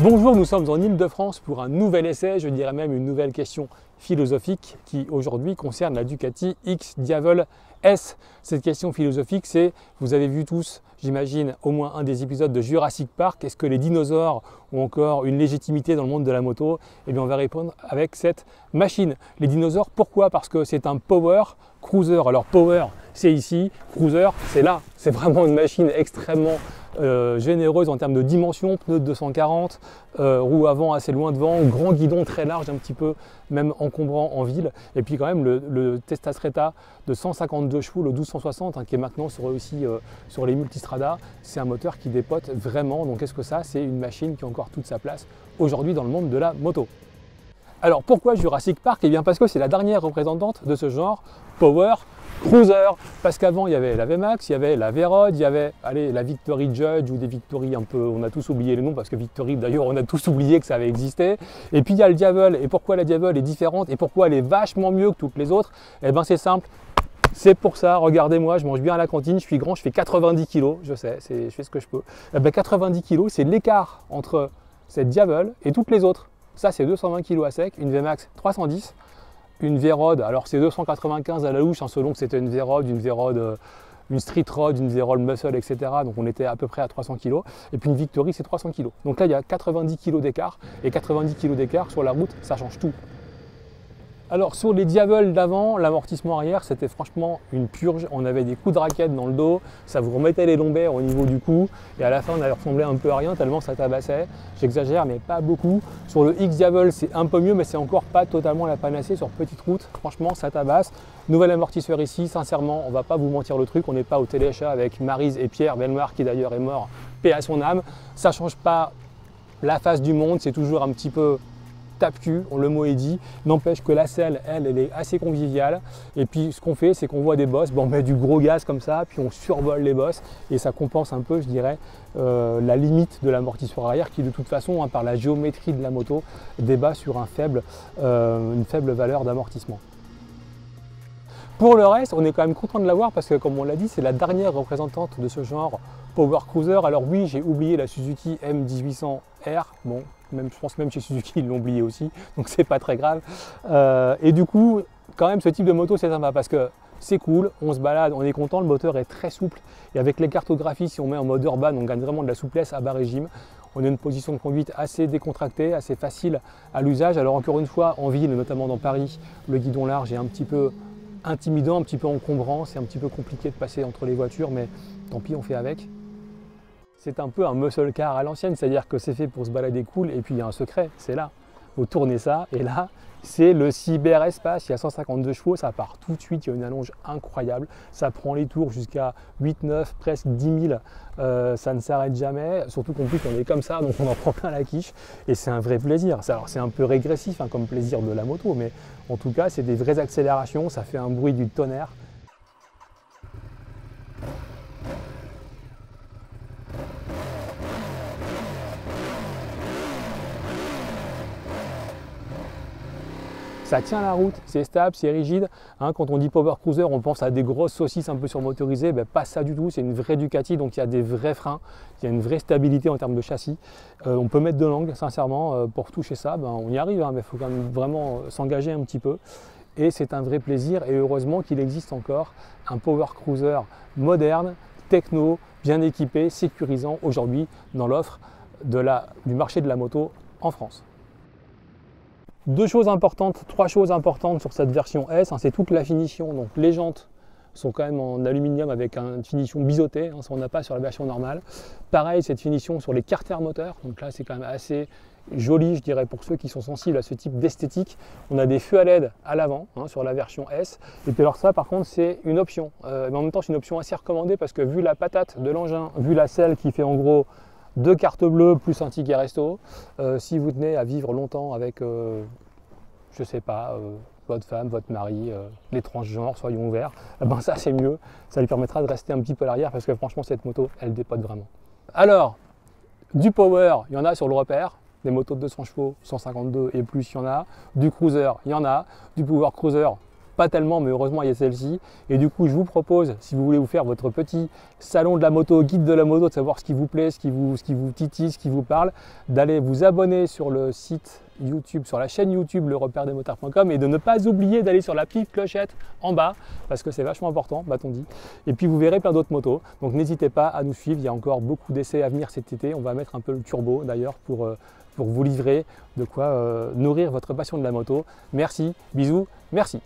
Bonjour, nous sommes en Île-de-France pour un nouvel essai, je dirais même une nouvelle question philosophique qui aujourd'hui concerne la Ducati X Diavel S. Cette question philosophique, c'est, vous avez vu tous, j'imagine, au moins un des épisodes de Jurassic Park, est-ce que les dinosaures ont encore une légitimité dans le monde de la moto? Eh bien, on va répondre avec cette machine. Les dinosaures, pourquoi? Parce que c'est un power cruiser. Alors power, c'est ici, cruiser, c'est là. C'est vraiment une machine extrêmement généreuse en termes de dimension, pneus de 240, roues avant assez loin devant, grand guidon très large, un petit peu même encombrant en ville, et puis quand même le Testastretta de 152 chevaux, le 1260 qui est maintenant aussi sur les multistradas, c'est un moteur qui dépote vraiment. Donc qu'est-ce que ça? C'est une machine qui a encore toute sa place aujourd'hui dans le monde de la moto. Alors pourquoi Jurassic Park? Eh bien parce que c'est la dernière représentante de ce genre power cruiser, parce qu'avant il y avait la VMAX, il y avait la V-Rod, il y avait la Victory Judge ou des Victory un peu, on a tous oublié les noms parce que Victory d'ailleurs on a tous oublié que ça avait existé. Et puis il y a le Diavel, et pourquoi la Diavel est différente et pourquoi elle est vachement mieux que toutes les autres? Eh bien c'est simple, c'est pour ça, regardez-moi, je mange bien à la cantine, je suis grand, je fais 90 kg, je sais, je fais ce que je peux. Eh bien 90 kg, c'est l'écart entre cette Diavel et toutes les autres. Ça c'est 220 kg à sec, une VMAX 310. Une V-Rod, alors c'est 295 à la louche, selon que c'était une V-Rod, une Street Rod, une V-Rod Muscle, etc. Donc on était à peu près à 300 kg. Et puis une Victory, c'est 300 kg. Donc là, il y a 90 kg d'écart. Et 90 kg d'écart sur la route, ça change tout. Alors sur les Diavel d'avant, l'amortissement arrière, c'était franchement une purge. On avait des coups de raquette dans le dos, ça vous remettait les lombaires au niveau du cou. Et à la fin, on allait ressembler un peu à rien tellement ça tabassait. J'exagère, mais pas beaucoup. Sur le X Diavel, c'est un peu mieux, mais c'est encore pas totalement la panacée sur petite route. Franchement, ça tabasse. Nouvel amortisseur ici, sincèrement, on va pas vous mentir le truc. On n'est pas au téléchat avec Maryse et Pierre Bellemare, qui d'ailleurs est mort, paix à son âme. Ça change pas la face du monde, c'est toujours un petit peu tape-cul, le mot est dit. N'empêche que la selle, elle est assez conviviale. Et puis ce qu'on fait, c'est qu'on voit des bosses, on met du gros gaz comme ça, puis on survole les bosses et ça compense un peu, je dirais, la limite de l'amortisseur arrière qui de toute façon, par la géométrie de la moto, débat sur une faible valeur d'amortissement. Pour le reste, on est quand même content de l'avoir parce que, comme on l'a dit, c'est la dernière représentante de ce genre power cruiser. Alors oui, j'ai oublié la Suzuki M1800R. Bon, je pense même chez Suzuki, ils l'ont oublié aussi, donc c'est pas très grave. Et du coup, quand même, ce type de moto, c'est sympa parce que c'est cool, on se balade, on est content, le moteur est très souple. Et avec les cartographies, si on met en mode urbain, on gagne vraiment de la souplesse à bas régime. On a une position de conduite assez décontractée, assez facile à l'usage. Alors encore une fois, en ville, notamment dans Paris, le guidon large est un petit peu intimidant, un petit peu encombrant, c'est un petit peu compliqué de passer entre les voitures, mais tant pis, on fait avec. C'est un peu un muscle car à l'ancienne, c'est-à-dire que c'est fait pour se balader cool, et puis il y a un secret, c'est là. Vous tournez ça, et là, c'est le cyberespace. Il y a 152 chevaux, ça part tout de suite, il y a une allonge incroyable. Ça prend les tours jusqu'à 8, 9, presque 10 000. Ça ne s'arrête jamais, surtout qu'en plus on est comme ça, donc on en prend plein la quiche. Et c'est un vrai plaisir. Alors c'est un peu régressif comme plaisir de la moto, mais en tout cas, c'est des vraies accélérations, ça fait un bruit du tonnerre. Ça tient la route, c'est stable, c'est rigide. Quand on dit power cruiser, on pense à des grosses saucisses un peu surmotorisées. Pas ça du tout, c'est une vraie Ducati, donc il y a des vrais freins, il y a une vraie stabilité en termes de châssis. On peut mettre de l'angle, sincèrement, pour toucher ça, on y arrive, mais il faut quand même vraiment s'engager un petit peu. Et c'est un vrai plaisir, et heureusement qu'il existe encore un power cruiser moderne, techno, bien équipé, sécurisant aujourd'hui dans l'offre du marché de la moto en France. Trois choses importantes sur cette version S, c'est toute la finition. Donc les jantes sont quand même en aluminium avec une finition biseautée, ça on n'a pas sur la version normale. Pareil, cette finition sur les carters moteurs, donc là c'est quand même assez joli, je dirais, pour ceux qui sont sensibles à ce type d'esthétique. On a des feux à LED à l'avant sur la version S. Et puis alors ça par contre c'est une option, mais en même temps c'est une option assez recommandée parce que vu la patate de l'engin, vu la selle qui fait en gros 2 cartes bleues plus un ticket resto, si vous tenez à vivre longtemps avec, je sais pas, votre femme, votre mari, les transgenres, soyons ouverts, ça c'est mieux, ça lui permettra de rester un petit peu à l'arrière parce que franchement cette moto, elle dépote vraiment. Alors, du power, il y en a sur le repère, des motos de 200 chevaux, 152 et plus, il y en a. Du cruiser, il y en a. Du power cruiser, pas tellement, mais heureusement il y a celle-ci. Et du coup, je vous propose, si vous voulez vous faire votre petit salon de la moto, guide de la moto, de savoir ce qui vous plaît, ce qui vous titille, ce qui vous parle, d'aller vous abonner sur le site YouTube, sur la chaîne YouTube lerepèredesmotards.com et de ne pas oublier d'aller sur la petite clochette en bas parce que c'est vachement important, m'a-t-on dit. Et puis vous verrez plein d'autres motos. Donc n'hésitez pas à nous suivre, il y a encore beaucoup d'essais à venir cet été. On va mettre un peu le turbo d'ailleurs pour vous livrer de quoi nourrir votre passion de la moto. Merci, bisous, merci.